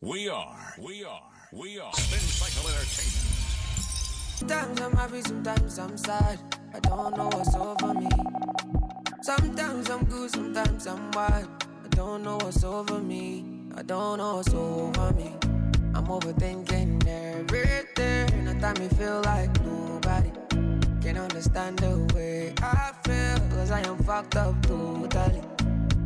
We are Spin Cycle Entertainment. Sometimes I'm happy, sometimes I'm sad. I don't know what's over me. Sometimes I'm good, sometimes I'm wild. I don't know what's over me. I don't know what's over me. I'm overthinking everything. At time me feel like nobody can understand the way I feel, cause I am fucked up totally.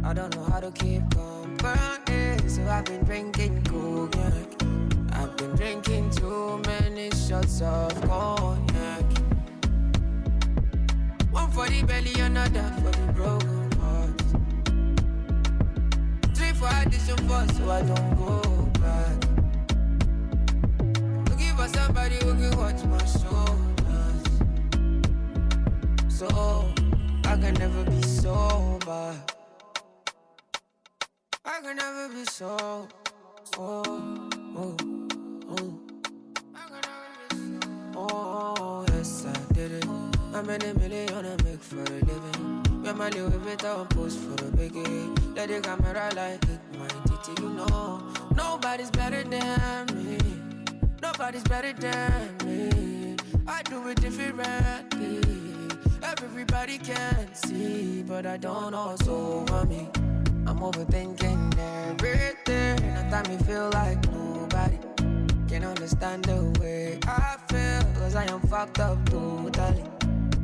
I don't know how to keep company, so I've been drinking cognac. I've been drinking too many shots of cognac. One for the belly, another for the broken heart. 3 for addition 4, so I don't go back. Looking for somebody who can watch my shoulders, so I can never be sober. I can never be so. Oh, yes, I did it. How many million I make for a living? When my little bit on post for the biggie. Let the camera like hit my titty, you know. Nobody's better than me. Nobody's better than me. I do it differently. Everybody can see, but I don't know what's over me. I'm overthinking everything. At time me feel like nobody can understand the way I feel, cause I am fucked up totally.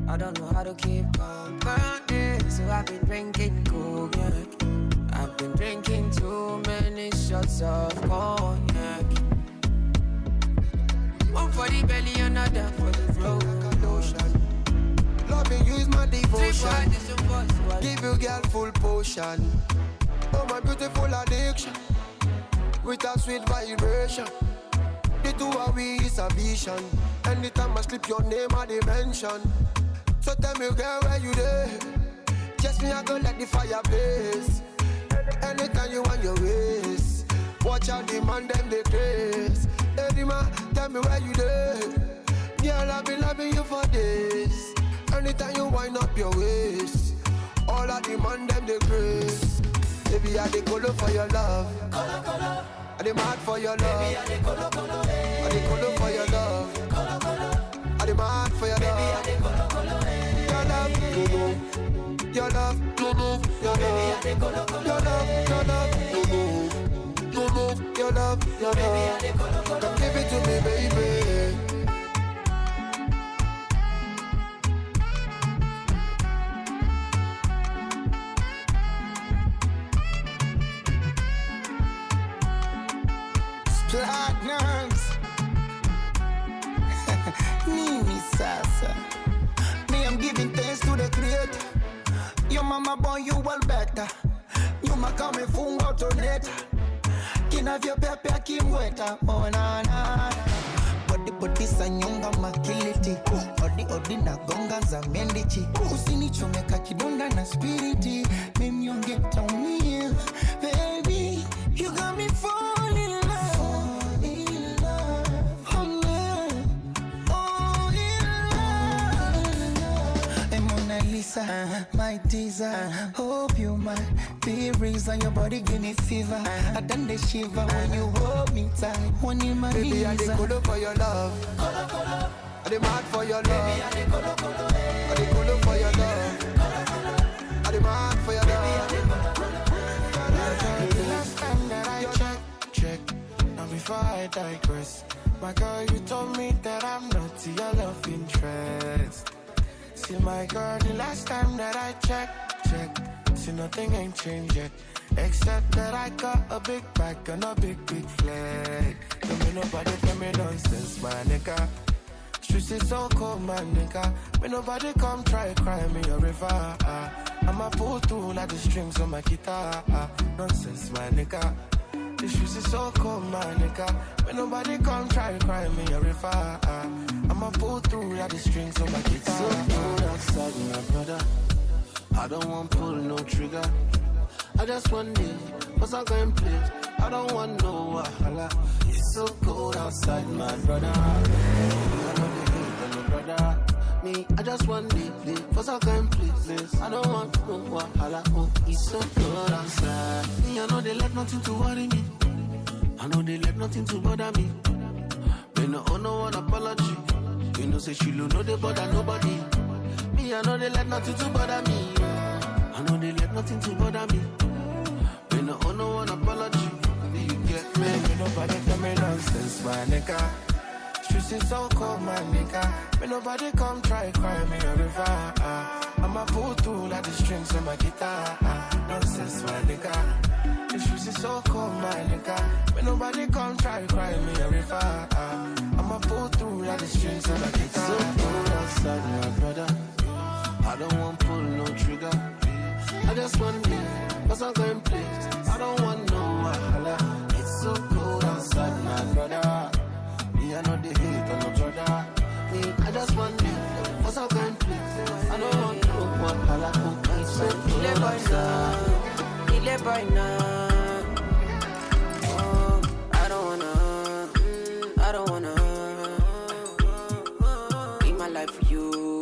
I don't know how to keep company, so I've been drinking cognac. I've been drinking too many shots of cognac. One for the belly, another for the throat. Loving you is my devotion. Give you girl full potion. Oh, my beautiful addiction, with a sweet vibration. The two of we is a vision. Anytime I slip your name I dimension. So tell me girl where you there. Just me I go let the fire blaze. Anytime you want your ways. Watch out the man them they craze. Hey man, tell me where you there. Girl I've been loving you for days. Anytime you wind up your waist. All of the man them they craze. Baby, I dey colo for your love. Colo, colo. I dey mad for your love. Baby, I dey colo, colo, I dey colo for your love. Colo, colo. I dey mad for your love. Baby, I dey colo, colo, your love, your love, your love, your love. Baby, I dey colo, colo, your love, your love, your love, your love. Baby, I dey colo, colo. Come give it to me, baby. Platinums Nini Sasa. Me, I'm giving thanks to the Creator. Your mama born you well better. You ma kame funga utoneta. Kina vya pepe akimweta. Oh na na. Body sanyonga makiliti. Odi na gonga za mendichi. Usinichomeka kidonda na spiriti. Mimi yonge taumia. Baby, you got me falling in love. My teaser, hope you might be reason your body give me fever. I done the shiver when you hold me tight. One in my knees. Baby, I dey colo for your love. Colo, colo. I dey mad for your love. Baby, I dey colo, colo. I dey colo for your love. Colo, colo. I dey mad for your love. The last time that I check, now before I digress, my girl, you told me that I'm not your love interest. See my girl, the last time that I check, see nothing ain't changed yet. Except that I got a big bag and a big flag. Don't me nobody tell me nonsense, my nigga. Streets is so cold, my nigga. Me nobody come try cry me a river. I'ma pull through like the strings on my guitar. Nonsense, my nigga. The streets is so cold, my nigga. Me nobody come try cry me a river. I'ma pull through like the strings on my guitar. So cold outside, my brother. I don't want pull no trigger. I just want it, cause I'm going place. I don't want no wahala. It's so cold outside, my brother. I don't need no brother. Me, I just want it, cause I'm going places. I don't want no wahala. Oh, it's so cold outside. Me, I know they let nothing to worry me. I know they let nothing to bother me. They no owe no one apology. You know say she no they bother nobody. Me, I know they let nothing to bother me. I know they let nothing to bother me. They no owe no one apology. Do you get me? Ain't nobody tell me nonsense, my nigga. Streets is so cold, my nigga. When nobody come try cry me a river. I'ma pull through like the strings on my guitar. Nonsense, my nigga. The streets is so cold, my nigga. When nobody come try cry me a river. I'ma pull through like the strings on my guitar. So cold outside, my brother. I don't want pull no trigger. I just want me, cause I'm going place. I don't want no wahala. It's so cold outside, my brother. Me, I know the hate on no brother. Me, I just want me, cause I'm going place. I don't want no wahala. It's so cold outside. Kill boy now. Oh, I don't wanna. Live my life for you.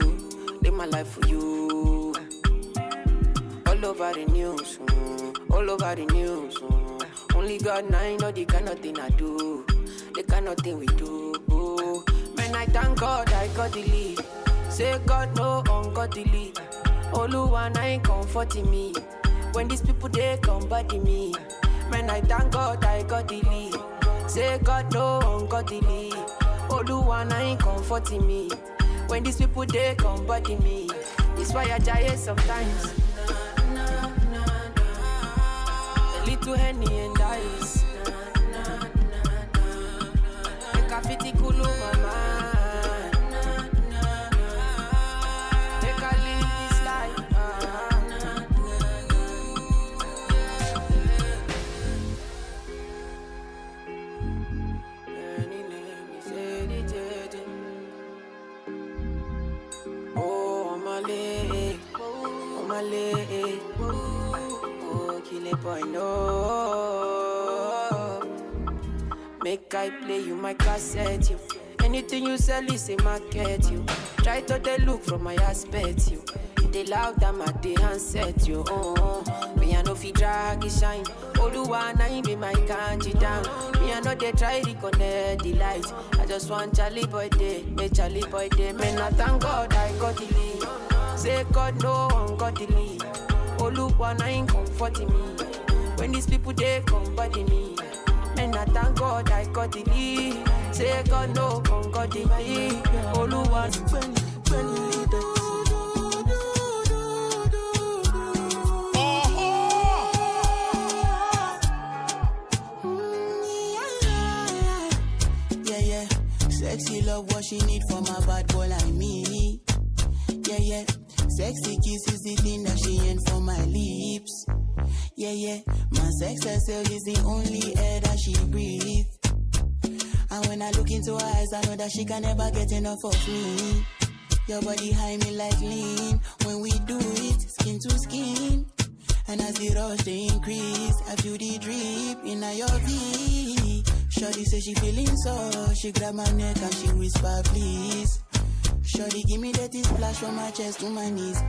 Live my life for you. All over the news, all over the news. Only God and I know the kind of thing I do, the kind of thing we do. Man, I thank God I got the lead. Say God no ungodly. Oluwa na ain't comforting me. When these people they come body me. Man, I thank God I got the lead. Say God no ungodly. Oluwa na ain't comforting me. When these people they come body me. It's why I die sometimes. A little Henny and ice. Make a fitty cool my mind. Make a live this life. Oh, my leg. Oh, my leg. Oh, kill it, boy, no. Make I play you my cassette, you. Anything you sell is a market, you. Try to they look from my aspect, you. They loud them at the handset, you. Me I know fi drag it shine. Oluwa na him be my kanji down. Me I know they try to connect the lights. I just want Charlie boy day, make Charlie boy day. Man, I thank God I got the lead. Say God no one got the lead. Oluwa na him comforting me. When these people they come body me. And I thank God I got the lead. Say God no one got the lead. Oluwa when lead it. Sexy love what she need from a bad boy like me. Yeah, yeah. Sexy kiss is the thing that she ain't for my lips. Yeah, yeah. My sex herself is the only air that she breathes. And when I look into her eyes, I know that she can never get enough of me. Your body high me like lean. When we do it, skin to skin. And as the rush they increase, I feel the drip in your V. Shorty say she feeling so. She grab my neck and she whisper, please. Shorty give me that splash from my chest to my knees.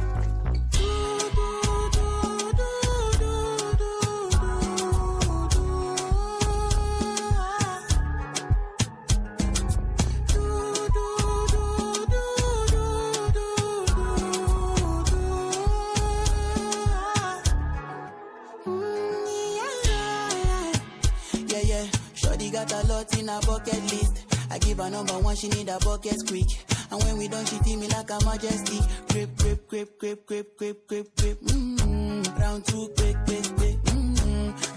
Got a lot in her bucket list. I give her number one, she need a bucket quick. And when we done, she feel me like a majesty. Grip, grip, grip, grip, grip, grip, grip, grip. Round two, quick, quick, quick.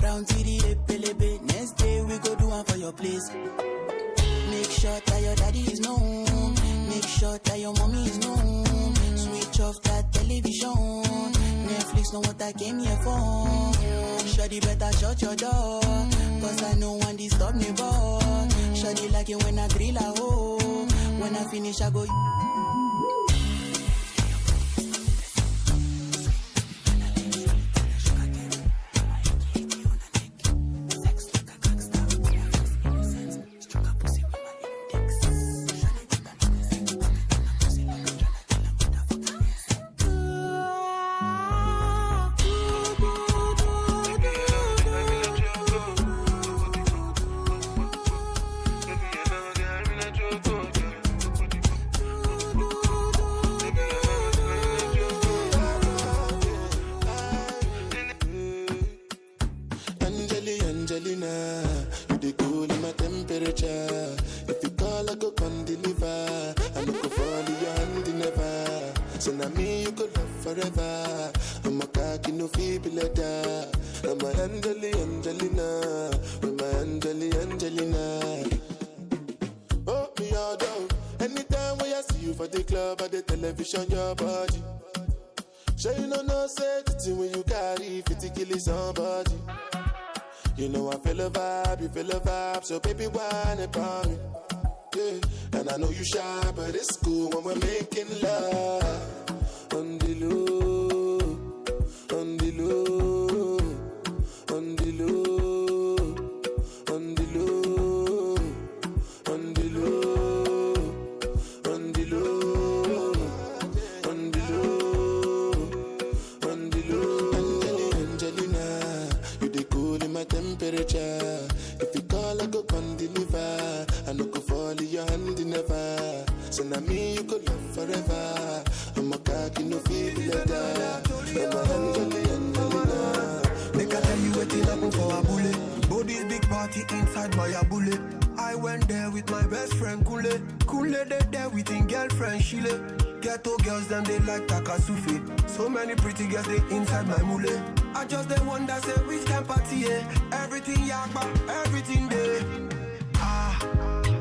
Round three, lepe. Next day we go do one for your place. Make sure that your daddy is known. Make sure that your mommy is known. Switch off that television. Netflix know what I came here for. Shawty better shut your door. Cause I know one disturb me, boy. Shawty like it when I drill a hole. When I finish, I go. temperature. If you call, I go come deliver. I no go fall in your hand never. So now me you could love forever. I'm a cocky no feeble letter. I'm a Angelina. I'm a Angelina. Oh, me all down. Anytime when I see you for the club or the television, your body. Sure you know say the thing when you carry 50 kill somebody. You know I feel a vibe, you feel a vibe, so baby whine about me. Yeah, and I know you shy, but it's cool when we're making love. On the low, on the low, on the low, on the low, on the low, on the low, on the low, on the low. Angelina, you the cool in my temperature. If you call, I go come deliver. I no go fall in your hand never. So now me you could love forever. I'm a cocky no feel letter. I'm a Angelina. Make I tell you what it happened for a bullet. Body's big party inside my a bullet. I went there with my best friend Kule. Kule they there with his girlfriend Shile. Ghetto girls them they like Takasufi. So many pretty girls they inside my mule. I just the one that say which can party, yeah. Everything yakba, everything there.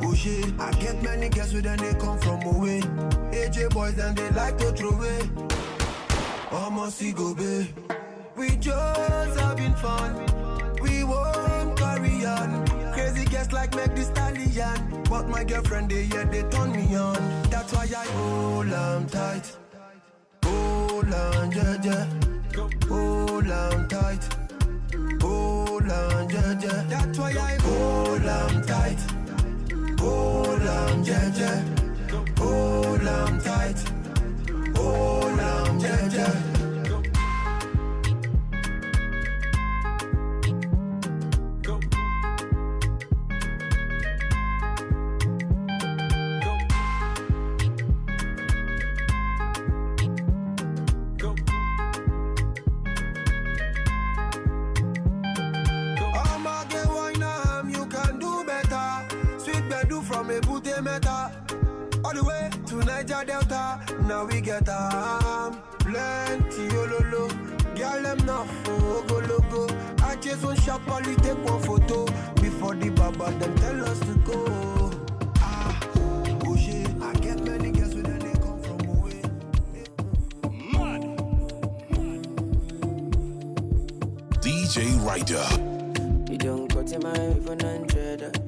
Oh shit, I get many girls with them they come from away. AJ boys and they like to throw away. Almost see go babe. We just having fun. We won't carry on. Crazy girls like make the stallion. But my girlfriend they turn me on. That's why I hold on tight. Hold on, yeah. Hold on tight. Hold on, yeah. That's why I hold on tight. Hold on, yeah. Hold on tight. Hold on, yeah. All the way to NAIJA Delta, now we get plenty ololo. Girl them not for go logo. I just want shop only take one photo before the baba them tell us to go. Oh shit, I get many girls with them they come from away. DJ Ryder. You don't go to my 100.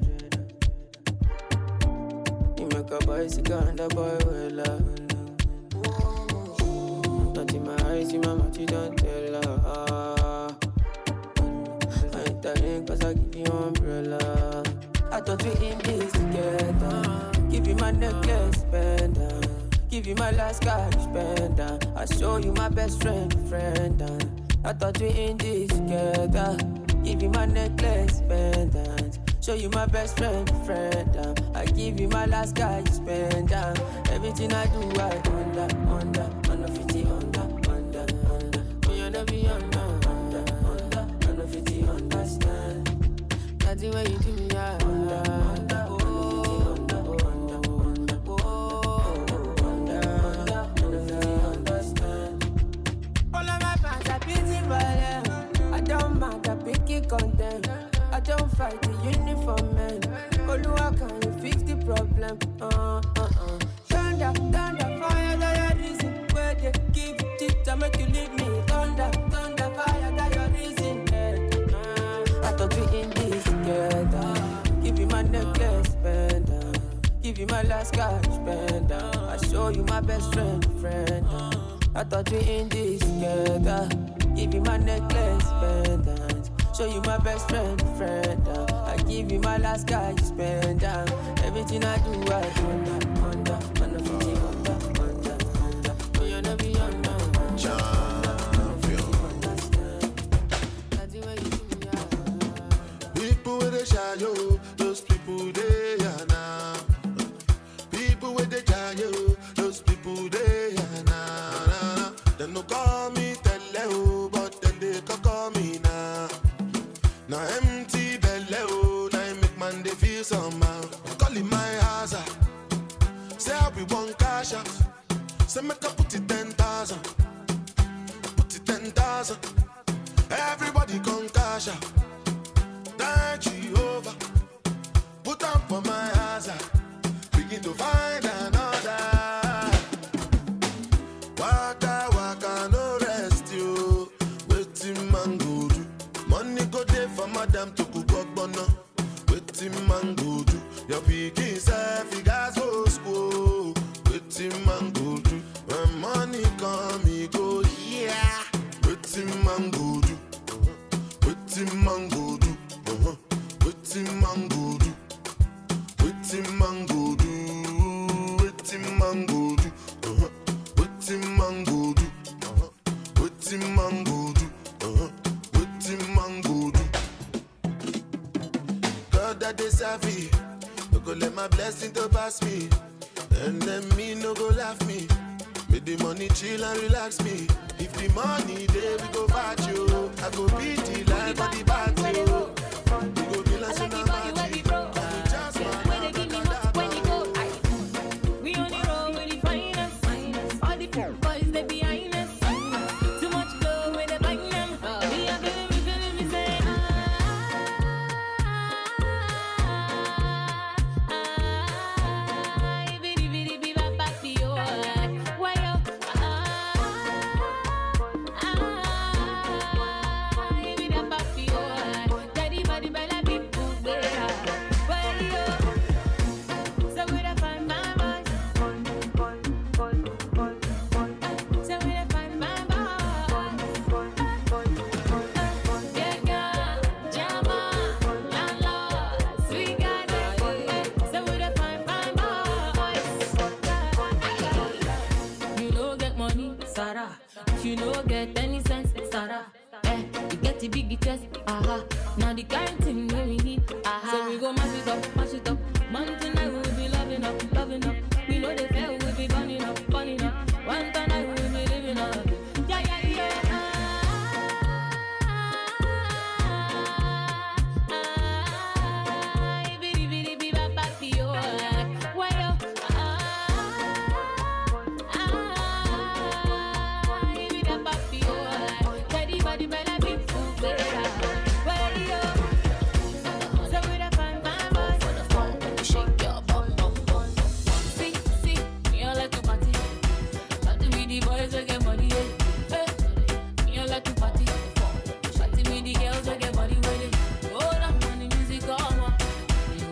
Make a bicycle and a boy will love. Not in my eyes, in my mouth, you don't tell her. I ain't telling cause I give you umbrella. I thought we in this together. Give you my necklace, spender. Give you my last cash, spender. I show you my best friend. I thought we in this together. Give you my necklace, pendant. Show you my best friend. I give you my last guy, you spend down. Everything I do, I under 50, under. Me under be under 50, understand. That's the way you do me, I under. All of my fans are busy violent. I don't mind, I pick it content. I don't fight the uniform man. Oluwa, can you fix the problem? Thunder, fire, that your reason. Where they give it to make you leave me. Thunder, fire, that your reason. I thought we in this together. Give you my necklace, spender. Give you my last cash, spender. I show you my best friend. I thought we in this together. Give you my necklace, pendant. Show you my best friend. I give you my last guy, you spend down. Everything I do, I under 50, under. Oh, you never be under. People with the shy, yo, those people they are now. People with the shy, yo, those people they are now. They no call me tell but then they call me now. Now empty belly, oh, now make man they feel somehow. say make I put it 10,000. Put it 10,000. Everybody come cash out. Thank Jehovah. Put on for my hazard. Begin to find another. Waka waka no rest you. Waiting man go do. Money go there for madam to cook up bono. Waiting man go do. Your picking self you guys go school. Waiting man go do. When money come he go yeah. Waiting man go do. Waiting man go do. Waiting man go do. Waiting man go do. Waiting man go do. Waiting man go do. Waiting man go do. Waiting man go do. God that they savvy. No go let my blessing to pass me. And then me no go laugh me. Make the money chill and relax me. If the money there we go fight you. I go beat the life of the party. We go be like some magic. When they give me nuts, when you go, we on the road with the finest. All the boys they behind us. Too much go with the bang them. We are feeling me say bitty bitty bitty baby yo. Why yo? Bitty baby yo. Daddy body bella people better. Why yo? So we da find my boys. So we da find my boys. Yeah, girl, Jama, landlord, sweet guy, so we da find my boys. You no get money, Sarah. If you no get any sense, Sarah. You get the big chest, aha. Now the kind thing that we need, aha. So we go mash it up, mash it up. Man tonight we will be loving up, loving up. We know they fail, we'll be burning up, burning up. One tonight we will be living up. Yeah, yeah, yeah. Bitty bitty bitty baby yo. Why yo? Bitty baby yo. Daddy body bella people better. Why yo? So we da find my boys. Shake your bum bum bum. See, me all like to party. Party with the boys who get money, yeah. Me all like to party. Party with the girls who get money, with it. Go down when the music come up.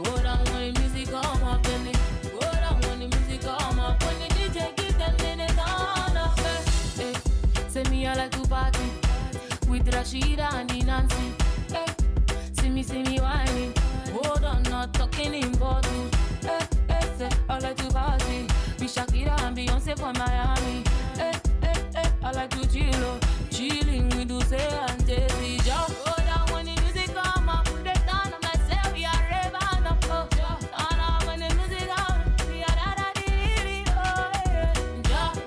Go down when the music come up, then it. Go down when the music come up. When the DJ give them, then they turn up. Say me all like to party with Rashida and the Nancy. See me whining. Hold on, not talking in bottles. Say I like to party with Shakira and Beyonce from Miami. I like to chill, chilling with Dulce and Jay-Z. Just go down when the music come up. Put it down, I'm like, say we are raving up. Turn up when the music come. We are da-da-dee-dee, oh yeah. Just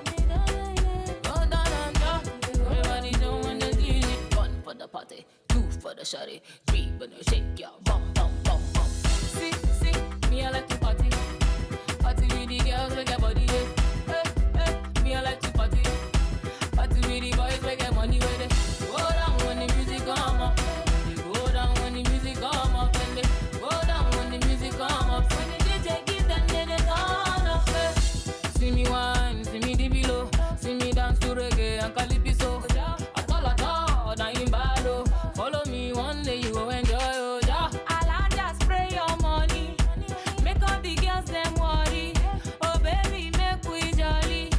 go down and just everybody know when they do it. 1 for the party, 2 for the shawty, 3 when you shake your bum bum bum bum. See, me I like to party. Party with the girls we get body, yeah. Me I like to party. Party with the boys we get money with it. Go down when the music come up. They go down when the music come up. And they go down when the music come up. When the DJ give them, then they turn up. See me wine, see me the below. See me dance to reggae and calypso. At all, now in bado. Follow me one day you go enjoy. Oh, yeah. I'll just spray your money. Make all the girls them worry. Oh baby, make we jolly.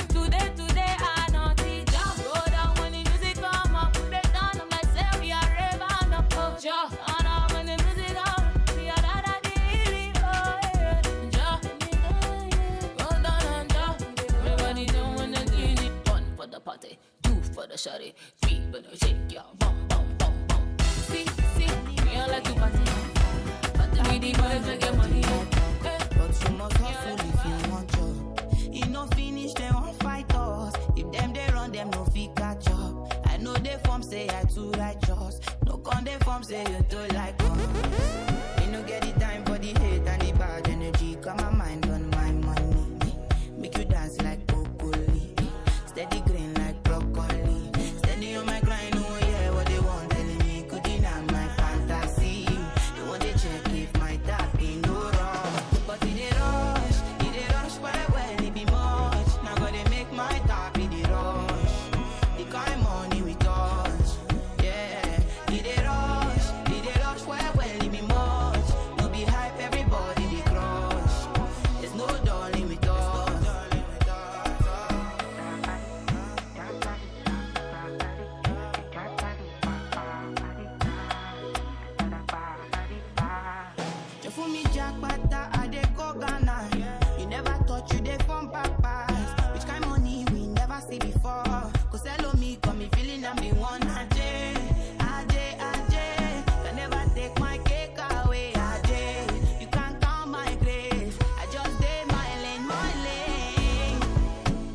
Today I naughty. Just go down when the music come up. Put it down, I'm like say we are raving up. Oh, just turn up when the music come. We are da-da-dee-dee, oh yeah. Just go down and just everybody know when they do it. 1 for the party, 2 for the shawty, 3 when you shake your bum bum bum bum. See, me I like to party. Party with the boys we get money. But you must hustle if you want job. You no finish, them won't fight us. If them they run, them no fit catch up. I know they form say I too righteous. No con they form say you too like us. You no get the time for the hate and the bad energy. Got my mind on my money. Make you dance like broccoli. Jakarta, I dey go Ghana. You never thought you dey from papas. Which kind money we never see before. Cause hello me, got me feeling I'm the one. Ajay, can never take my cake away. Ajay, you can't count my grace. I just did my lane.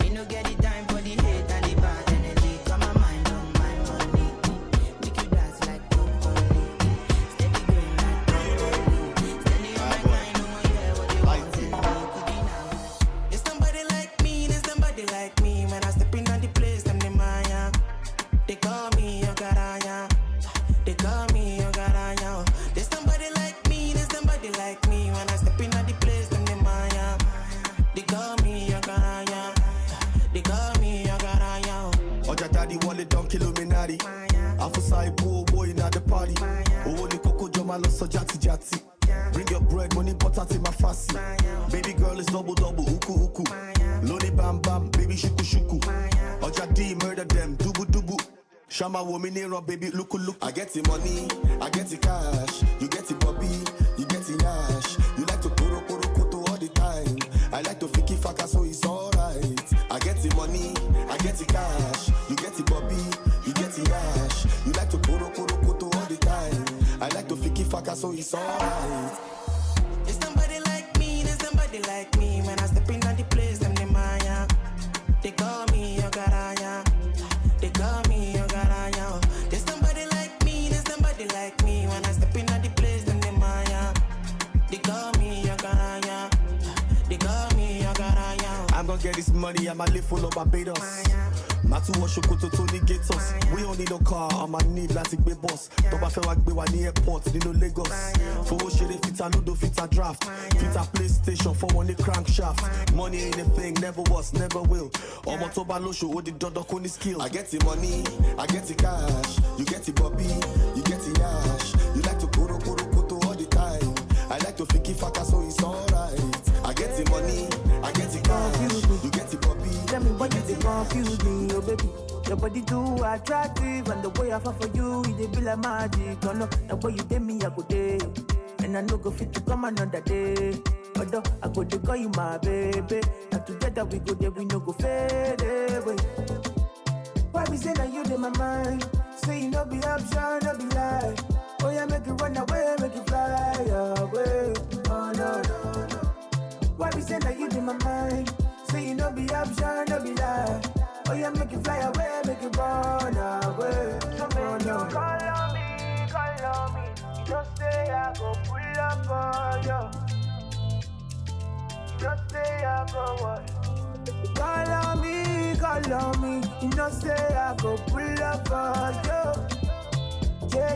You no get the time for the hate and the bad energy. Got my mind on my money. Make you dance like broccoli. Steady going like broccoli. Steady on my mind, no one hear what they want to do. There's somebody like me, there's somebody like me. When I step in on the place, them the Maya. They call me your garaya. They call me your garaya. There's somebody like me, there's somebody like me. When I step in on the place, them the Maya. They call me your garaya. They call me your garaya. Oja daddy wallet down Illuminati. Afusai boy in the party. Oh, the coco jomalo so jati. Bring your bread, money, butter to my fussy. Baby girl is double, uku. Lodi bam, baby shuku. Oja D, murder them, dubu. Shama woman here, baby, look. I get the money, I get the cash. You get the bobby, you get the yash. You like to poro koto all the time. I like to fiki faka, so it's alright. I get the money, I get the cash. You get the bobby, you get the yash. You like to poro koto all the time. I like to fiki faka, so it's alright. There's somebody like me, there's somebody like me. When I step in at the place, them the Maya. They call me your garaya. They call me your garaya. There's somebody like me, there's somebody like me. When I step in at the place, them the Maya. They call me your garaya. They call me your garaya. I'm gonna get this money, I'ma live full of Barbados. Matu wa shokoto Tony Gatos. We don't need no car, I'ma need like big boss. Toba fe wa gbe wa ni airport, ni no Lagos. Fowo shere fita ludo fita draft. Fita PlayStation for one crankshaft. Money ain't a thing, never was, never will. Omo toba lo show the dodo koni skill. I get the money, I get the cash. You get the bobby, you get the yash. You like to poro koto all the time. I like to fiki faka, so it's alright. I get the money, I get the cash. You get the bobby. Tell me why you dey confuse me, oh baby. Your body too attractive, and the way I fall for you, it dey be like magic. Oh no, the way you take me, I go day, and I no go fit to come another day. Although I go dey call you my baby, and together we go there, we no go fade away. Why we say that you in my mind? Say you no be option, no be lie. Oh yeah, make you run away, make you fly away. Oh no. Why we say that you in my mind? Say you no be option, no be lie. Oh yeah, make you fly away, make you run away. So make you call on me. You don't say I go pull up on you. You don't say I go what? Call on me. You don't say I go pull up on you. Yeah,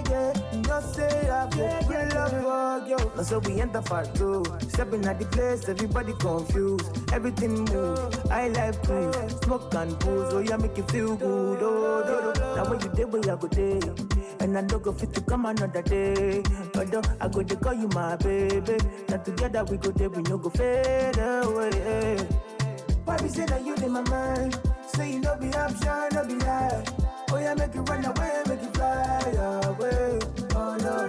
you don't say I go pull up on you. And so we enter part 2. Stepping at the place, everybody confused. Everything move, I like cruise. Smoke and booze, oh yeah, make you feel good. Oh. Now when you day, where I go day. And I don't go fit to come another day. Although I go to call you my baby. Now together we go there, we no go fade away. Why we say that you in my mind? Say you no be option, no be lie. Oh yeah, make you run away, make you fly away. Oh no.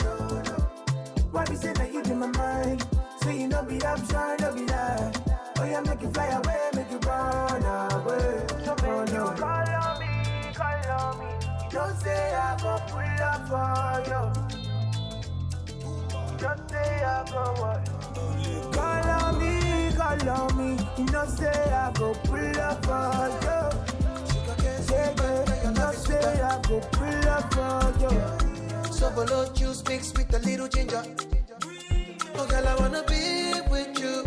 Why we say that you in my mind? Say you no be option, no be lie. Oh yeah, make you fly away, make you run away. So make you call on me. Don't say I go pull up for you. Don't say I go what? Call on me. You don't say I go pull up for you. Yeah. You don't say I go pull up for you. So below juice mixed with a little ginger. Oh girl, I wanna be with you,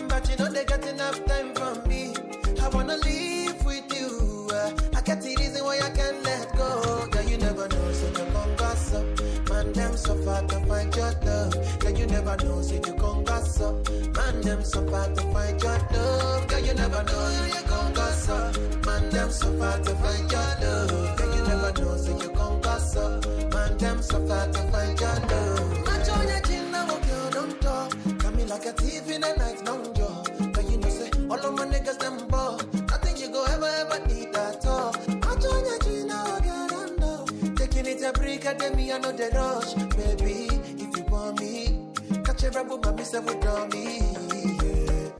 but you know they got enough time for me. I wanna live with you. I got the reason why I can't let go. Girl, you never know, so you gon' gossip. Man, them so far to find your love. Girl, you never know, so you gon' gossip. Man, them so far to find your love. Girl, you never know, you gon' gossip. Man, them so far to find your love. Girl, you never know, so you gon' gossip. Man, them so far to find your love. Match on your chin, now girl, don't talk. Got me like a thief in the night, no job. But you know, say, all of my niggas, them ball. Nothing you go ever need at all. Match on your chin, now girl, don't know. Taking it a break, at me, I know the rush. Baby, if you want me, catch a rebel, mommy said would draw me.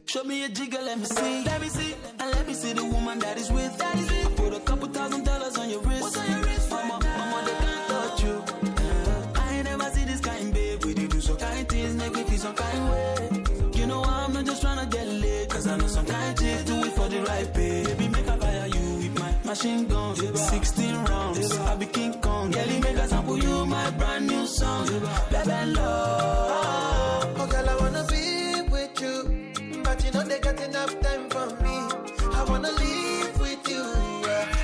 Show me a jigger, let me see. Let me see. And let me see the woman that is with. That is it. I put a couple $1,000 on your wrist. What's on your wrist? Mama, they can't touch you. I ain't never see this kind, babe. We do some kind things, make me feel some kind way. You know I'm not just trying to get laid. Cause I know some kind chicks do it for the right pay. Baby, make I fire you with my machine gun. 16 rounds, I be King Kong. Girlie, make I sample you my brand new song. Baby, love. Oh, girl, I wanna be with you. But you know they got enough time for me. I wanna live with you.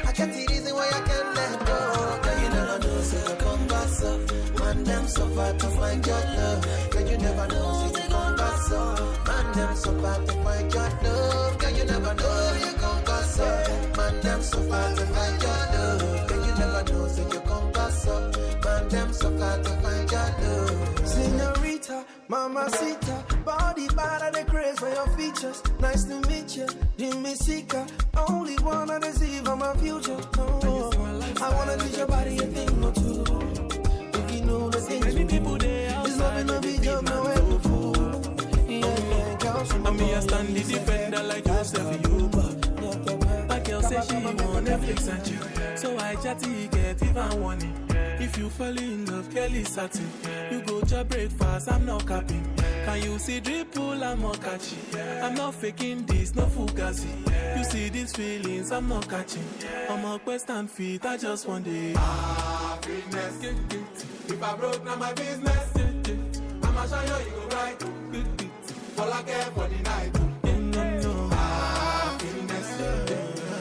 I can't see reason why I can't let go. Girl, you never know, say you come back up. Man, them so far to find your love. Girl, you never know, say you come back up. Man, them so far to find your love. Girl, you never know, you come back up. Man, them so far to find your love. Girl, you never know, say you come back up. Man, them so far to find your love. Senorita, mamacita, body bad and the craze for your features. Nice to meet you, Jimmy Sika. Only one I deceive on my future. Oh, I wanna teach your body a thing or two. If you know the things we do, this love ain't no be joke, no way to fool. I'm me a standing defender like yourself, you but my girl say she want Netflix and chill, so I chatty get even warning. If you fall in love, Kelly satin. You go to breakfast, I'm not capping. Can you see dripple, I'm not catching. I'm not faking this, no fugazi. You see these feelings, I'm not catching. I'm a quest and feet, I just want it. Fitness. If I broke, now my business. I'ma show you, you go right. All I care for the night. Fitness.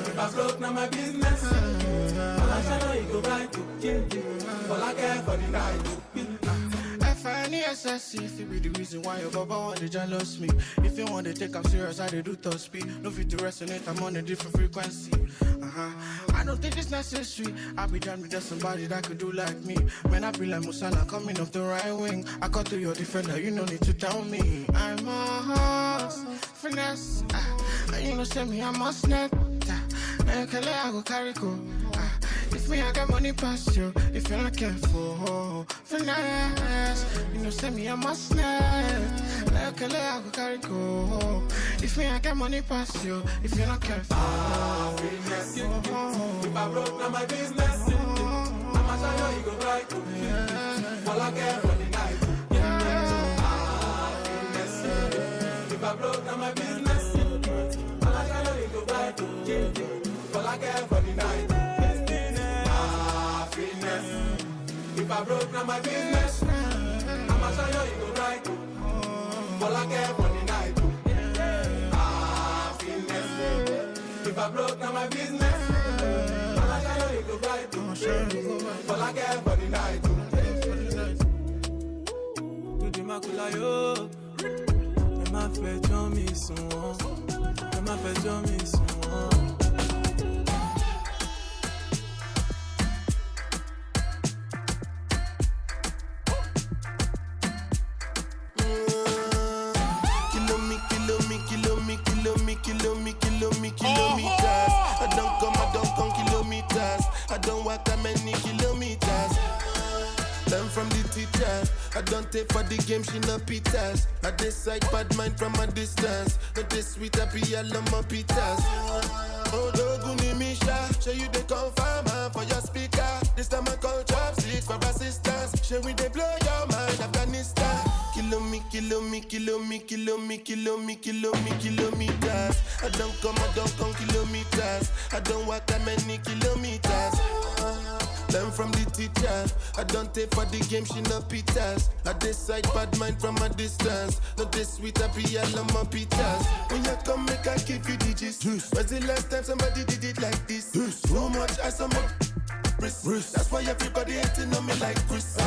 If I broke, now my business. I'ma show you, you go right. All I care for the night. F-I-N-E-S-S-E, if it be the reason why your baba want to jealous me. If you want to take I'm serious, I do top speed. No fit to resonate, I'm on a different frequency. I don't think it's necessary. I be done with just somebody that could do like me. Man, I be like Musala coming off the right wing. I cut to your defender, you no need to tell me. I'm a horse, finesse. And you know, send me, I'm a snap. Now you can let I go carry go. If me, I got money past you. If you're not careful, finesse. You know, send me, I'm a snap. Now you can let I go carry go. If me, I got money past you. If you're not careful, finesse. If I broke, now my business. I'ma show you, you go right. All I care for the night. Finesse. If I broke, now my business. I'ma show you, you go right. All I care for the night. If I broke, now my business. I'ma show you, you go right. All I care for the night. Fitness. If I broke, now my business. I'ma show you, you go right. All I care for the night. To the macula yo, ẹ má fẹjọ́ mi sùn wọ́n, ẹ má fẹjọ́ mi sùn wọ́n. Kilometers. I don't come kilometers. I don't walk that many kilometers. Learn from the teacher. I don't take for the game, she no pitas. I decide bad mind from a distance. Not this sweet, I be all on my pitas. Oh, Doguni Misha, show you the confirm for your speaker. This time I call chopsticks for assistance. Show we they blow your mind, Afghanistan. Kilometers. I don't come kilometers. I don't walk that many kilometers. Learn from the teacher. I don't take for the game, she no pitas. I decide bad mind from a distance. Not this sweet, I be all on my pitas. When you come, make I give you digits. When's the last time somebody did it like this? Too much ice on my wrist. That's why everybody hating on me like Chris.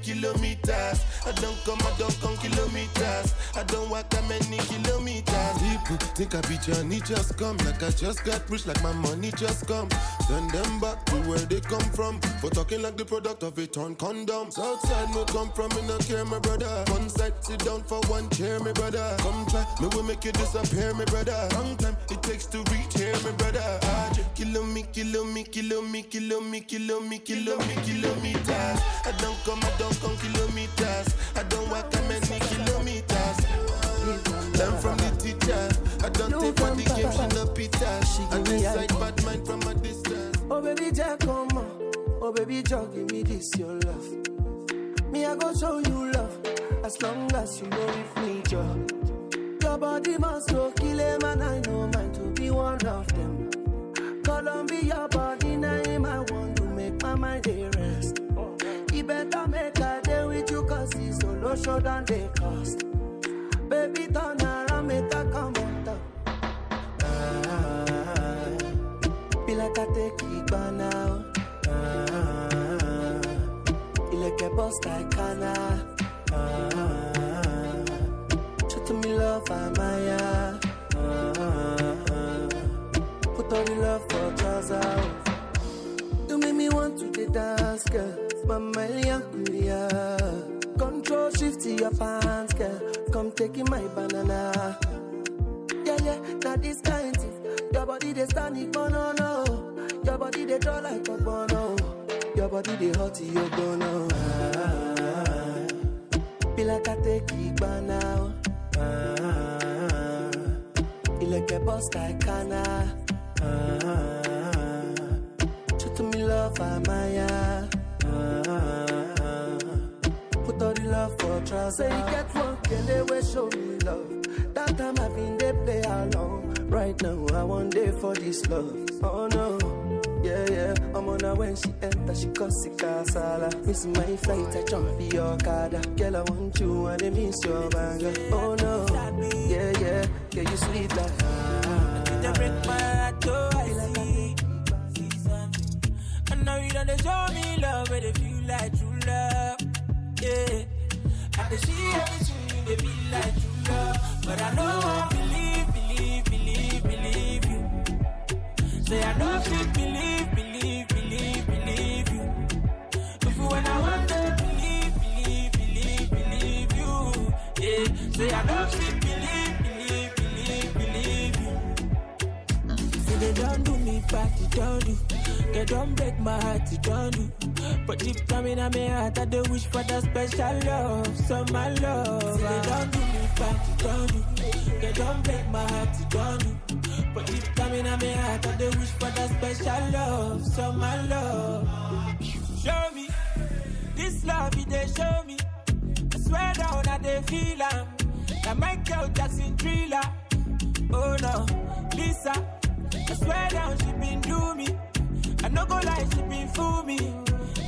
Kilometers. I don't come kilometers. I don't walk that many kilometers. People think I be Johnny just come. Like I just got rich, like my money just come. Send them back to where they come from. For talking like the product of a torn condom. Southside no come from, me no care, my brother. One side, sit down for one chair, my brother. Come try, me will make you disappear, my brother. Long time it takes to reach here, my brother. Kilometers. kilometers. I don't come kilometers. I don't walk that many kilometers. Learn from the teacher. I don't take for the game, she no pita. I decide bad mind from a distance. Oh baby, Jack, come on. Oh baby, Jack, give me this your love. Me, I go show you love. As long as you know with me, Joe. Your body must go kill him, and I know mine to be one of them. Columbia body name, I want to make my mind a rest. You better make a day with you, cause it's solo show than they cost. Baby, turn around, make a come on top. Be like I take it by now. You like a boss like Kana. Show to me love, I'm Maya. Put all the love for trousers. You make me want to the dance, girl. Mama, Kuya. Control shift to your pants, girl. Come taking my banana. Yeah, now this kind of your body they stand it, no. Your body they draw like a bono. Your body they hot, you bono. Be like I take it by now. You like a boss like Kana. Show to me love, I'm Maya. Put all the love for trousers. Say you get one, can they will show me love. That time I've been they play along. Right now I want day for this love. Oh no, yeah. I'm on her when she enter, she cause it casala. Miss my flight, I jump the Okada. Girl, I want you and I miss your banger. Oh no, yeah, you sweet like You break my heart, oh I see. I know you don't show me love, but if you like true love, yeah. I can see everything you they be like true love, but I know I believe you. Say I don't feel believe you. If when I want to believe you, yeah. Say I don't feel believe you. Say they don't do me back, they don't do. They don't break my heart, they don't do. But deep down in my heart, I do wish for that special love, so my love. Say they don't do me back, they don't do. They don't break my heart, they don't do. But deep down in my heart, I do wish for that special love, so my love. Show me this love, they show me. I swear down that they feel am. That Michael Jackson thriller. Oh no, Lisa. I swear down she been do me. I no go lie, she been fool me.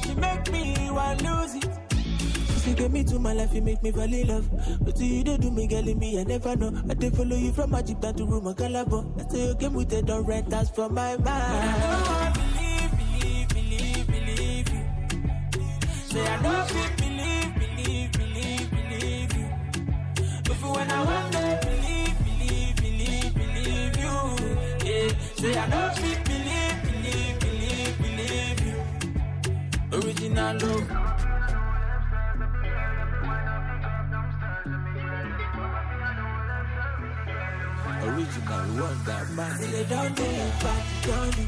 She make me want lose it. She get me to my life, you make me fall in love. But till you don't do me, girl, in me, I never know. I did follow you from Egypt down to Roma, Calabo. I say you came with the don't rent us from my mind. But I know I believe you. Say I don't feel believe you. But for when I want to believe you, yeah. Say I don't feel believe you. Original love. Original wonder man. They don't do it back, don't do.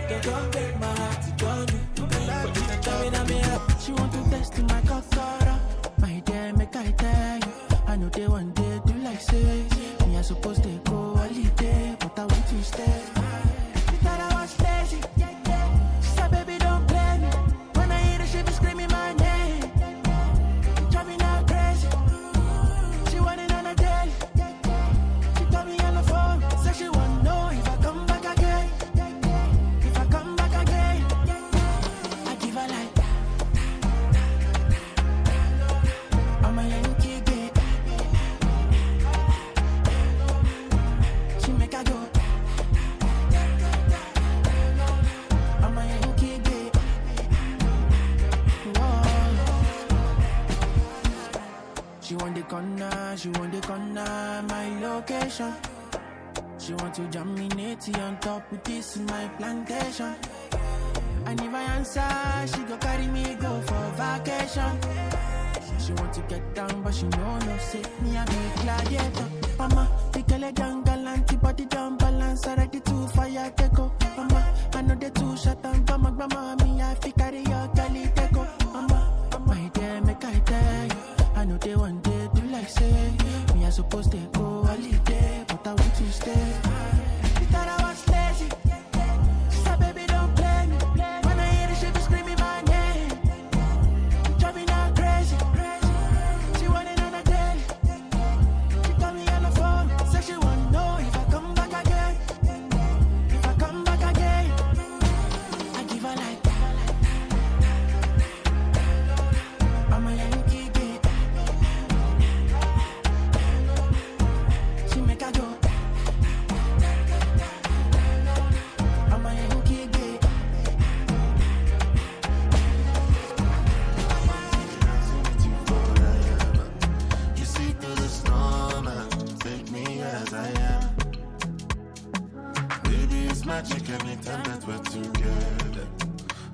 They don't break my heart, don't do. But this time in me up. She want to test in my cockara. My dear, make I tell you. I know they one day do like say. Me I supposed to go holiday, but I want to stay. She thought I was lazy. She said, baby, don't play me. When I hear her, she be screaming my name. Drive me now crazy. She want it on a daily. She told me on the phone. Said she want to know if I come back again. If I come back again, I give her like that. I'm a Yankee girl. She make her go. I'm a Yankee girl. Whoa. She want the corner, my location. She want to jam me natty on top with this in my plantation. And if I answer, she go carry me go for vacation. She want to get down, but she know no say me a big gladiator. Mama, the girl jungle antibody jump balance, ready to fire take go. Mama, I know the two shot and mama, me I fi carry your girl take go. Mama, my dear, make I tell you, I know they one day do like say, me I supposed to go holiday, but I want to stay. You thought I was lazy, she said baby don't play me. When I hear the shit be screaming my name, drive me now crazy. She want it on a daily. She call me on the phone, say she wanna know if I come back again. If I come back again, I give her like that. I'm a Yankee bitch. She make her go. I'm a Yankee bitch. You see through the storm and take me as I am. Baby, it's magic anytime that we're together.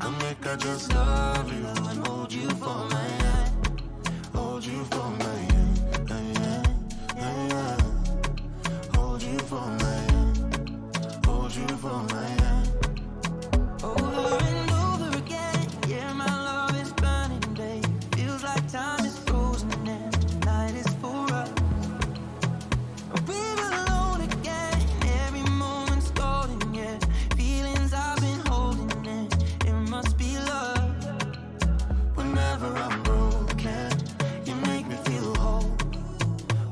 I make her just love you and hold you for my hand. Hold you for my hand. Hold you for my hand. Hold you for my hand. Over and over again, yeah, my love is burning, babe. Feels like time is frozen and the night is for us. We're alone again, every moment's golden, yeah. Feelings I've been holding in, it must be love. Whenever I'm broken, you make me feel whole.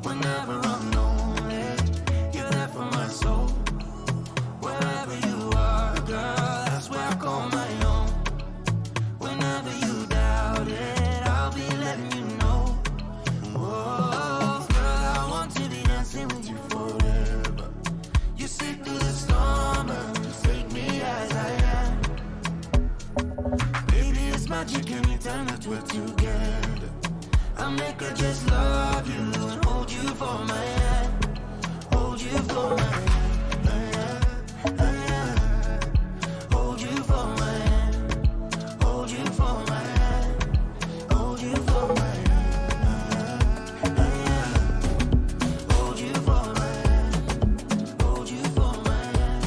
Whenever I'm lonely, you're there for my soul. Wherever you are, girl, that's where I call my own. Whenever you doubt it, I'll be letting you know. Oh, girl, I want to be dancing with you forever. You see through the storm and take me as I am. Baby, it's magic anytime that we're together. I make her just love you and hold you for my hand. Hold you for my hand. Hold you for my hand. Hold you for my hand. Hold you for my hand. Hold you for my hand. Hold you for my hand.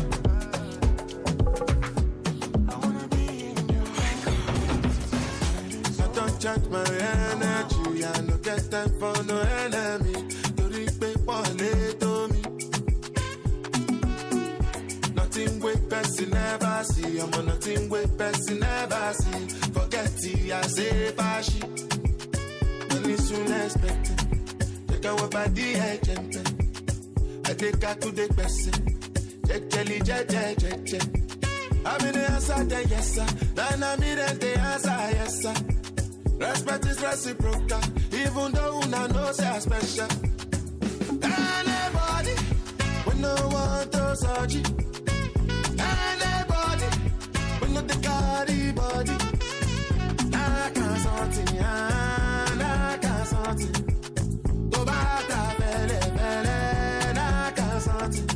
I wanna be in your hands. I don't judge my energy. I no get time for no enemy. You reap one to me. Nothing with person never see. I'm on nothing with person never see. Forget it, I say bashi. When it's soon expected. Take our body agent. I take her to the person. Jelly. I'm in the answer, the yes sir. Then I'm in the answer, yes sir. Respect is reciprocal, even though I know say special. Anybody, we no want to search it. Anybody, we no the carry body. I can't something, I can't something. Go back to bele, I can't something.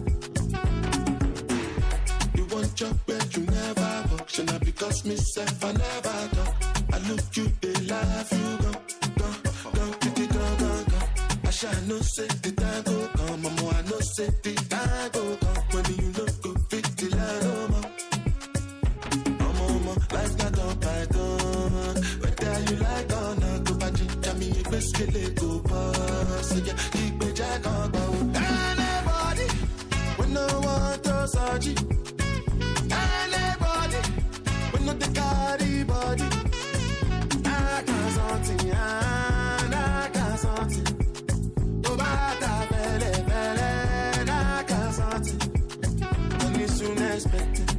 You want your bed, you never walk. Should not because myself, I never talk. I look you, they laugh, you go. I shall no say the time go come, mama, I no say the time go come. When you look go fit the line, mama, life not up by done. Whether you like or not, go back to me, a best go pass. So yeah, keep me jack on go. Anybody, we no want to search it. Anybody, we no the carry body. I can't something, I can't something. Go back to bele, I can't something. Only soon expected.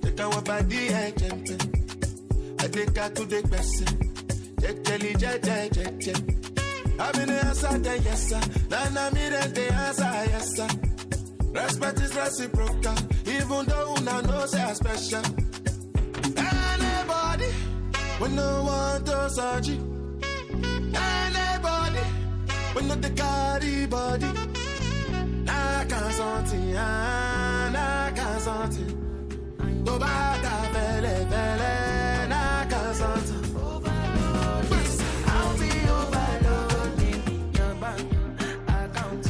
Take our body agent. I take her to the person. Jelly. I'm in the answer, the yes sir. Then I'm in the answer, yes sir. Respect is reciprocal, even though I know say special. Anybody, we no want to search it. Anybody, we no the carry body. I can't something, I can't something. Go back to bele, I can't something. I'll be overloading your bank account.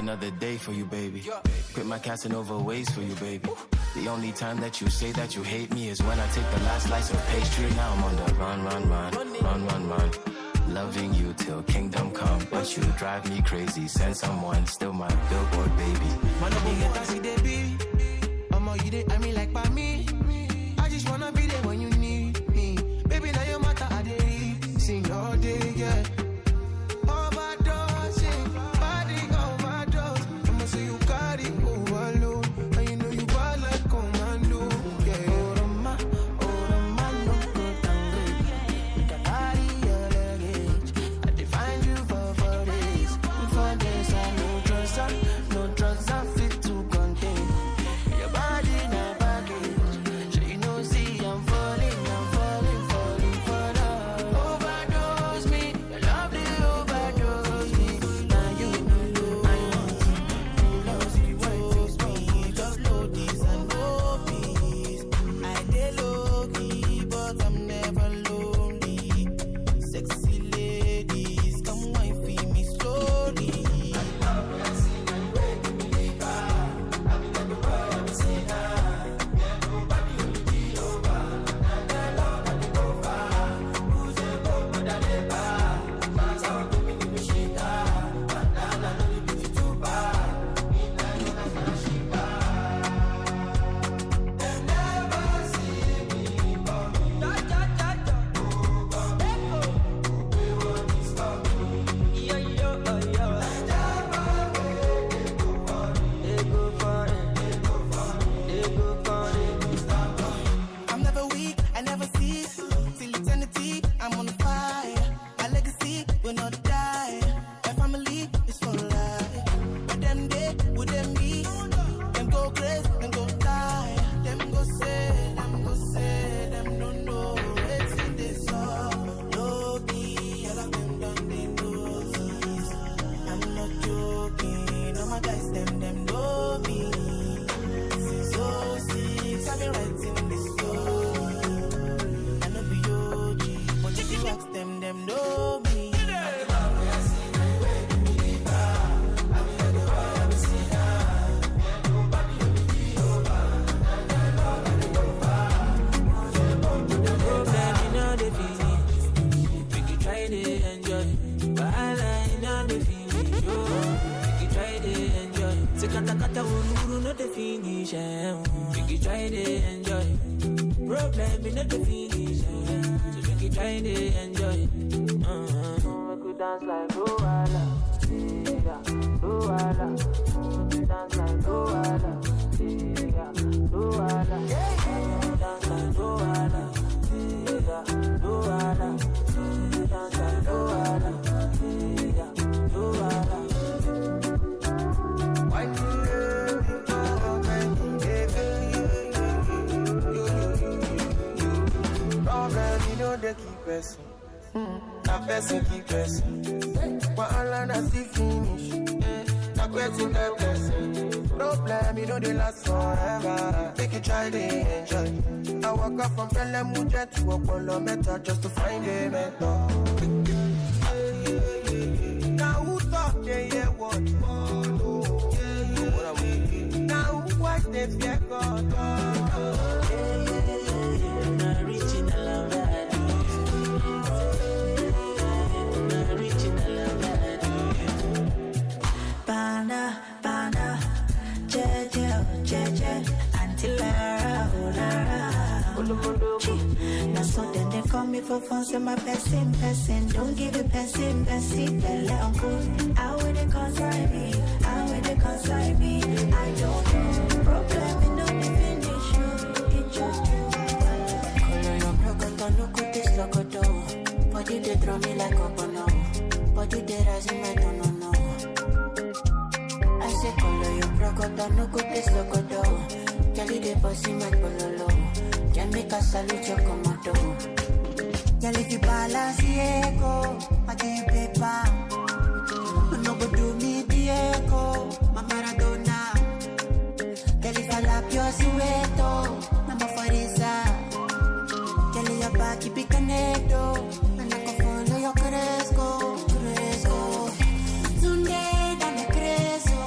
another day for you, baby. Quit my Casanova ways for you, baby. The only time that you say that you hate me is when I take the last slice of pastry. Now I'm on the run. Loving you till kingdom come, but you drive me crazy. Send someone, still my billboard baby. Man, you get to see the baby. You dey, I mean like by me. I just wanna be there when you need me. Baby, now your matter, I dey sing all day, yeah. Overdose, body overdose. I'ma say you got it overload, and you know you bad like commando, yeah. Oh, the man, no go down good. You can carry your luggage. I define you for days. For days, I no drugs, I fit to contain. Your body na baggage. So you know, see, I'm falling for love. Overdose me, your love they overdose me. Now you know I want you love me, me. Just know this and know peace. I dey low key, but I'm never lonely. Sexy ladies, come wine for me slowly. I'm never weak, I never cease. Till eternity, I'm on fire. My legacy will not die. My family is for life. But them day, would them be? Them go crazy, them go die. Them go say, them don't know. It's in this song. Low key, all of them done they know this. I'm not joking, all my guys, them know me. This is so sick, I've been writing this story. I know be OG, but if you ask them know me. Problem, you know the feeling. We can try to enjoy. But I like, know the feeling. Yo, we can try to enjoy. Se kata kata uru no the finish. We can try to enjoy. Problem, you know the finish. So we can try to enjoy. We could dance like Luala. Luala. We could dance like Luala. Luala. Dance like Luala. Luala. Dance like Luala. Luala. Problem, you know they keep pressing. That person keep pressing. But all I see finish. That person keep pressing. Problem, you know they last forever. Make you try to enjoy. I walk up from Pelemuja to Apollo Meta just to find a mentor. Now who talk they hear what? Now who watch they fear God? Bana, jeje, until now so then they call me for fun, say my person, don't give a person, belle uncle. How will they consign me? I don't know. Problem in no definition, it just color your broken, look at this logo. Body they throw me like a bono. Body they rising, I don't know. I say color your broken, look at this logo. Jelly they bossy my pololo. Can make a salute your commando. Girl, if you balance the echo, I give you paper. No go do me the echo, my Maradona. Girl, if I lap your sueto, I'm a Farisa. Girl, your back, keep it connected, and I can follow your cresco. Today, I'm a cresco.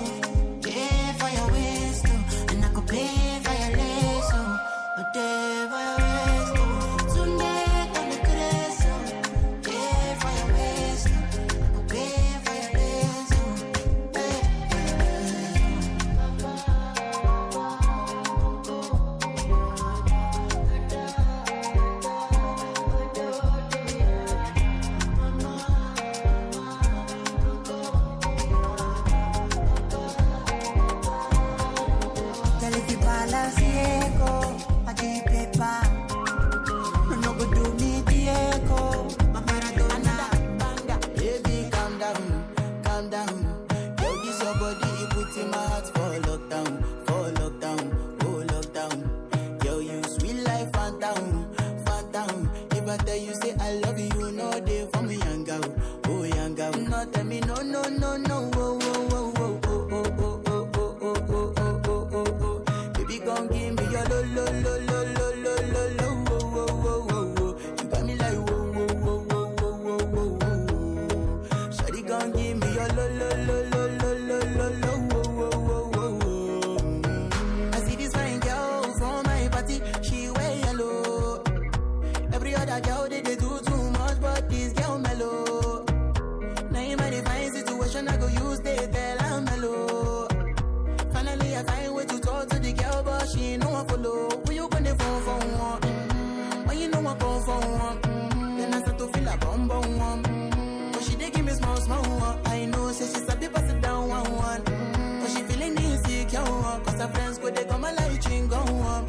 one. When you know I go for one, then I start to feel a bum one. But she dey give me small one. I know, say she's a bit pass it down one. But she feeling insecure, cause her friends go they come a light ring go on.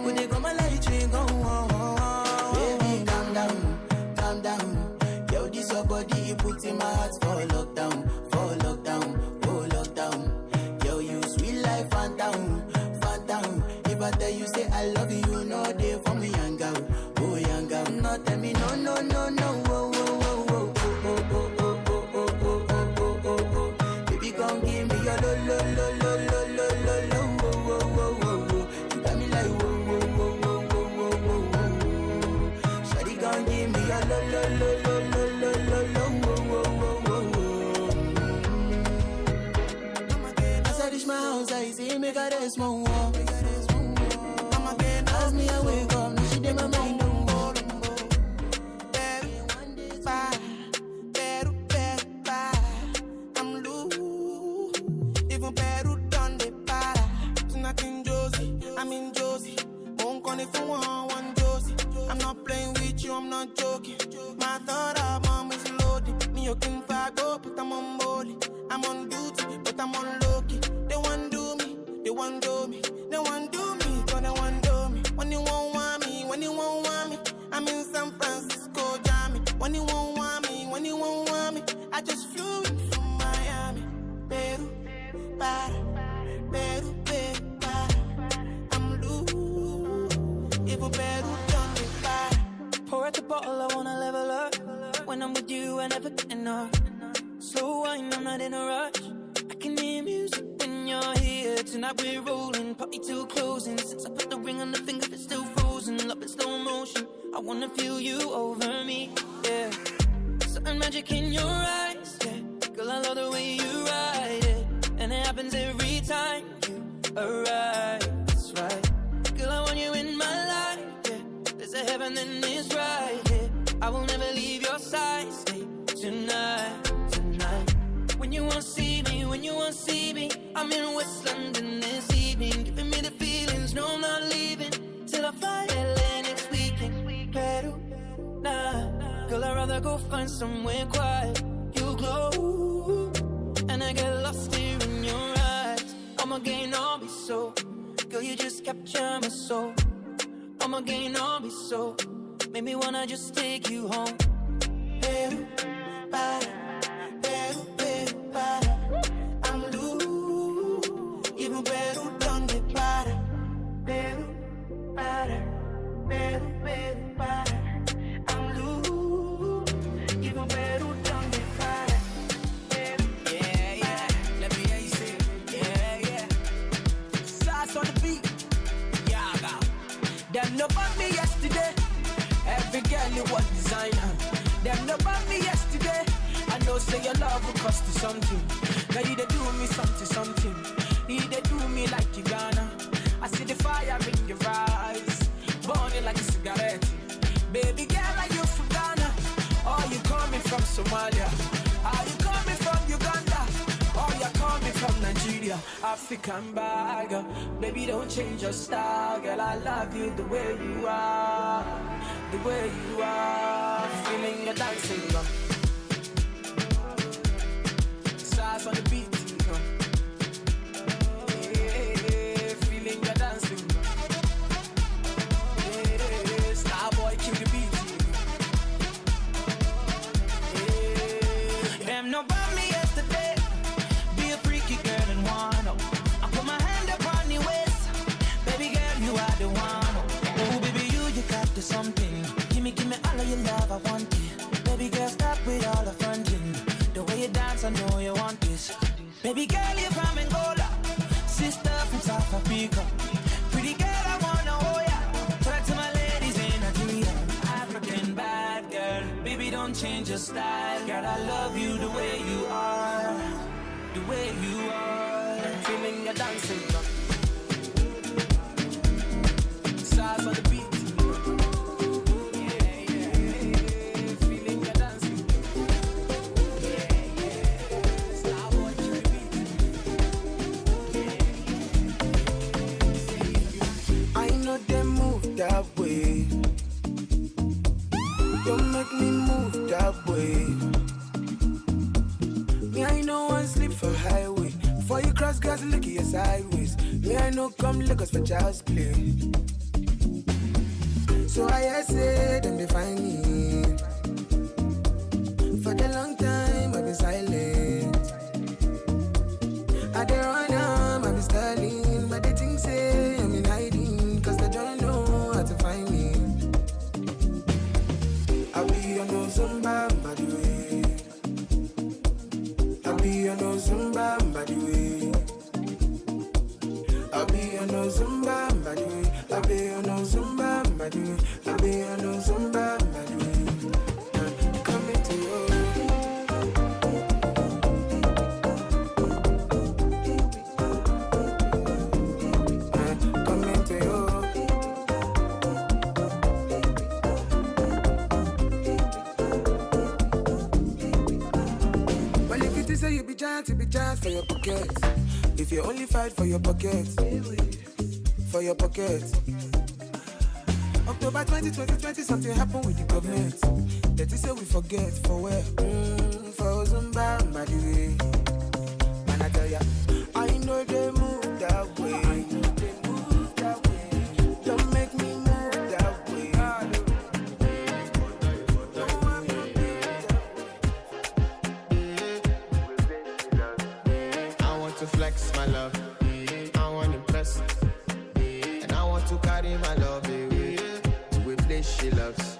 Go they come a light ring go on. Baby, calm down. Yo, this your body, you put in my heart for lockdown, oh lockdown. Yo, you sweet life, phantom. If I tell you say I love you, no day for me, young girl, oh young girl. No tell me no, oh. Baby, come give me your lo. You got me like whoa. Shawty, come give me your lo. As I reach my house, I see me got a small wall. As me I wake up, now she did my mind don't go. I'm loose. Even Peru done the para. Tonight in Josie, I'm in Josie. Won't call it for one Josie. I'm not playing with you, I'm not joking. My thought of mom is loaded. Me you can fuck up, but I'm on molly. I'm on duty, but I'm on low-key. They want do me, they want do me. They want do me, but they want do me. When you won't want me, I'm in San Francisco, Jammy. When you won't want me, I just flew in from Miami. Peru, para. I'm loose. Even Peru done me para. Pour out the bottle, I wanna level up. When I'm with you, I never get enough. Slow wine, I'm not in a rush. I can hear music when you're here. Tonight we're rolling, party till closing. Since I put the ring on the finger, it's still frozen. Love in slow motion, I wanna feel you over me, yeah. Certain magic in your eyes, yeah. Girl, I love the way you ride it. And it happens every time you arrive, that's right. Girl, I want you in my life, yeah. There's a heaven and it's right here, yeah. I will never leave your side, stay tonight. When you won't see me, I'm in West London this evening. Giving me the feelings, no I'm not leaving till I fly LA next weekend. Peru, nah, girl I'd rather go find somewhere quiet. You glow, and I get lost here in your eyes. I'ma gain all be so, girl you just capture my soul. I'ma gain all be so, make me wanna just take you home. Peru, para. I'm loose. Even Peru done the para. Peru, para. I'm loose. Even Peru done the para. Yeah. Let me hear you sing. Yeah. Sauce on the beat. Yeah. Them no bought me yesterday. Every girl you want designer. Them no bought me yesterday. I know say your love will cost you something. Now you they do me something. You they do me like you gonna. I see the fire in your eyes, burning like a cigarette. Baby girl, are you from Ghana? Or you coming from Somalia? Are you coming from Uganda? Or you coming from Nigeria? African bag, baby don't change your style. Girl, I love you the way you are. Feeling your dancing, girl. Stars on the beat, yeah, feeling your dancing, yeah, Starboy kill the beat, yeah. Them no bought me yesterday. Be a freaky girl and wanna. I put my hand upon your waist, baby girl you are the one. Oh baby you got the something. Give me all of your love, I want it. Baby girl stop with all the fronting. The way you dance, I know you want this. Baby girl, you're from Angola. Sister from South Africa. Pretty girl, I wanna hold ya. Talk to my ladies in Nigeria. African bad girl. Baby, don't change your style. Girl, I love you the way you are. Feeling your dancing, girl. Stars on the beat. That make me move that way. Me, I know one sleep for highway. Before you cross, girls, look at your sideways. Me, I know come Lagos for child's play. So I say, them they find me. For the long time, I've been silent. I dey run am, I've been styling. But they think say I'm in hiding, cause they don't know how to find me. I be on no Zumba, by the way. I be on no Zumba, by the way. I be on no Zumba, by the way. I be on no Zumba, by the way. I be on no Zumba, by the way. Coming to you. Coming to you. Well, if you say you be giant for your pocket. If you only fight for your pocket, for your pocket. October 2020, something happened with the government. That is say we forget for where? For Zumba, by the way. Man, I tell ya, I know they move that way. I know they move that way. Don't make me move that way. I want to flex my love. I want to impress. And I want to carry my love away to a place she loves.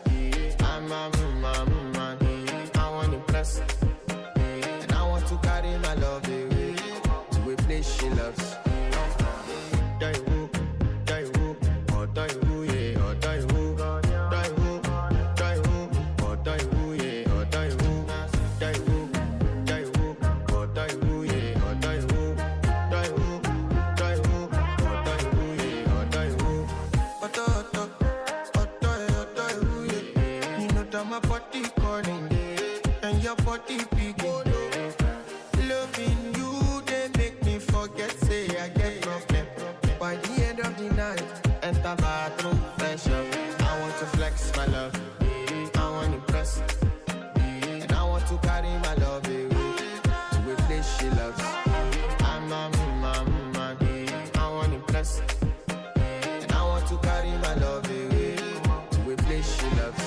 I'm a man. I want to impress. And I want to carry my love away to a place she loves. My body calling and your body beating. Loving you, they make me forget. Say I get problem. By the end of the night, enter bathroom, fresh up. I want to flex my love. I want to impress. And I want to carry my love away to a place she loves. I'm a man. I want to impress. And I want to carry my love away to a place she loves.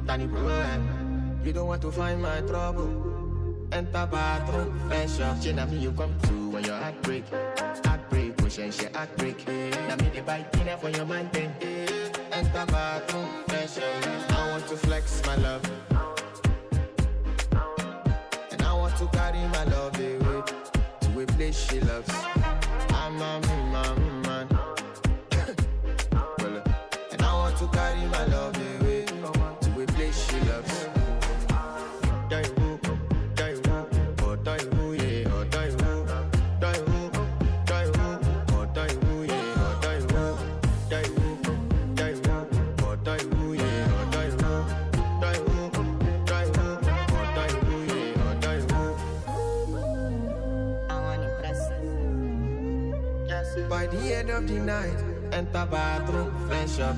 Danny bro. You don't want to find my trouble. Enter bathroom, fresh up. She na me you come to when your heartbreak, push and she heartbreak. Na me the bite dinner for your man then. Enter bathroom, fresh up. I want to flex my love, and I want to carry my love away to a place she loves. I'm a man. And I want to carry my love away to a place she loves. By the end of the night, enter bathroom, fresh up.